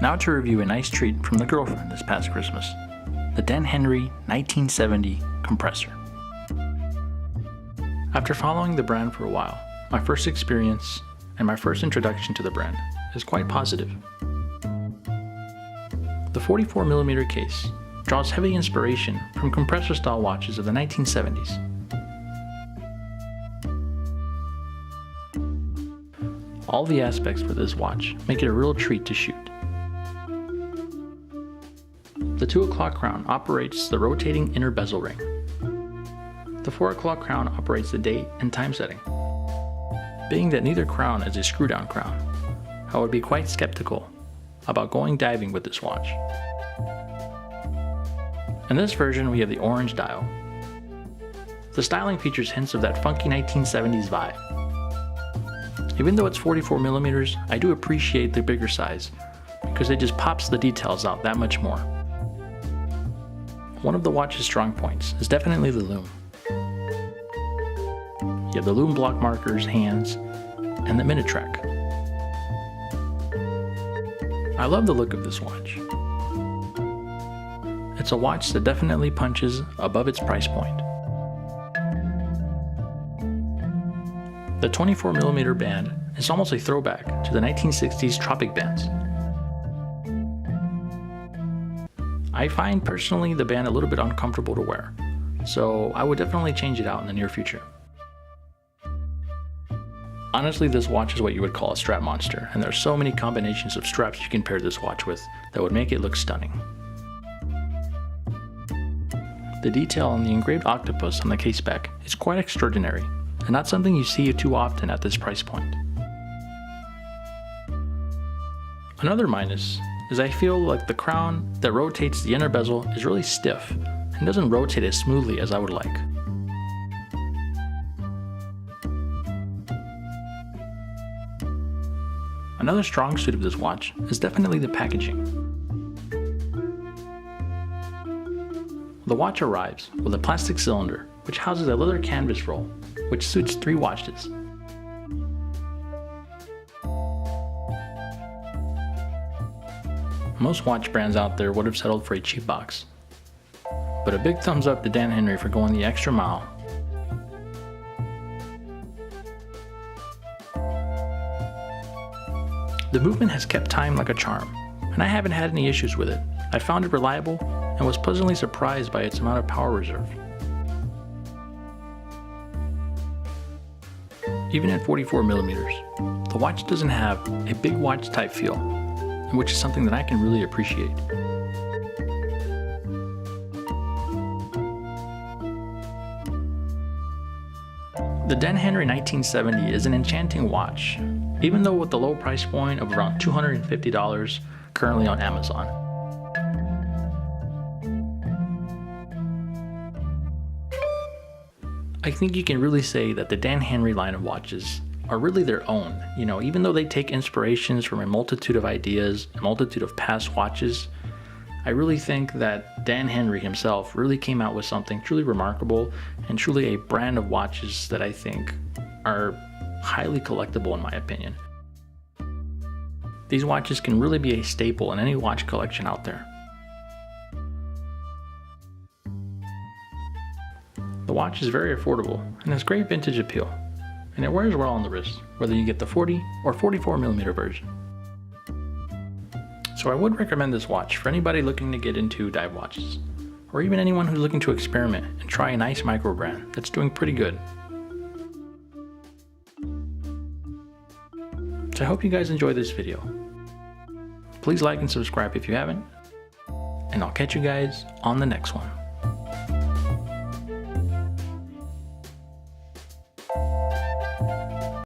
Now to review a nice treat from the girlfriend this past Christmas, the Dan Henry 1970 compressor. After following the brand for a while, my first experience and my first introduction to the brand is quite positive. The 44mm case draws heavy inspiration from compressor style watches of the 1970s. All the aspects for this watch make it a real treat to shoot. The 2 o'clock crown operates the rotating inner bezel ring. The 4 o'clock crown operates the date and time setting. Being that neither crown is a screw down crown, I would be quite skeptical about going diving with this watch. In this version we have the orange dial. The styling features hints of that funky 1970s vibe. Even though it's 44mm, I do appreciate the bigger size because it just pops the details out that much more. One of the watch's strong points is definitely the Loom. You have the Loom block markers, hands, and the minute track. I love the look of this watch. It's a watch that definitely punches above its price point. The 24mm band is almost a throwback to the 1960s Tropic bands. I find personally the band a little bit uncomfortable to wear, so I would definitely change it out in the near future. Honestly, this watch is what you would call a strap monster, and there are so many combinations of straps you can pair this watch with that would make it look stunning. The detail on the engraved octopus on the case back is quite extraordinary, and not something you see too often at this price point. Another minus is I feel like the crown that rotates the inner bezel is really stiff and doesn't rotate as smoothly as I would like. Another strong suit of this watch is definitely the packaging. The watch arrives with a plastic cylinder which houses a leather canvas roll which suits 3 watches. Most watch brands out there would have settled for a cheap box, but a big thumbs up to Dan Henry for going the extra mile. The movement has kept time like a charm, and I haven't had any issues with it. I found it reliable and was pleasantly surprised by its amount of power reserve. Even at 44mm, the watch doesn't have a big watch type feel, which is something that I can really appreciate. The Dan Henry 1970 is an enchanting watch, even though with the low price point of around $250 currently on Amazon. I think you can really say that the Dan Henry line of watches are really their own. You know, even though they take inspirations from a multitude of ideas, a multitude of past watches, I really think that Dan Henry himself really came out with something truly remarkable and truly a brand of watches that I think are highly collectible in my opinion. These watches can really be a staple in any watch collection out there. The watch is very affordable and has great vintage appeal, and it wears well on the wrist, whether you get the 40 or 44mm version. So I would recommend this watch for anybody looking to get into dive watches, or even anyone who's looking to experiment and try a nice micro brand that's doing pretty good. So I hope you guys enjoyed this video. Please like and subscribe if you haven't, and I'll catch you guys on the next one.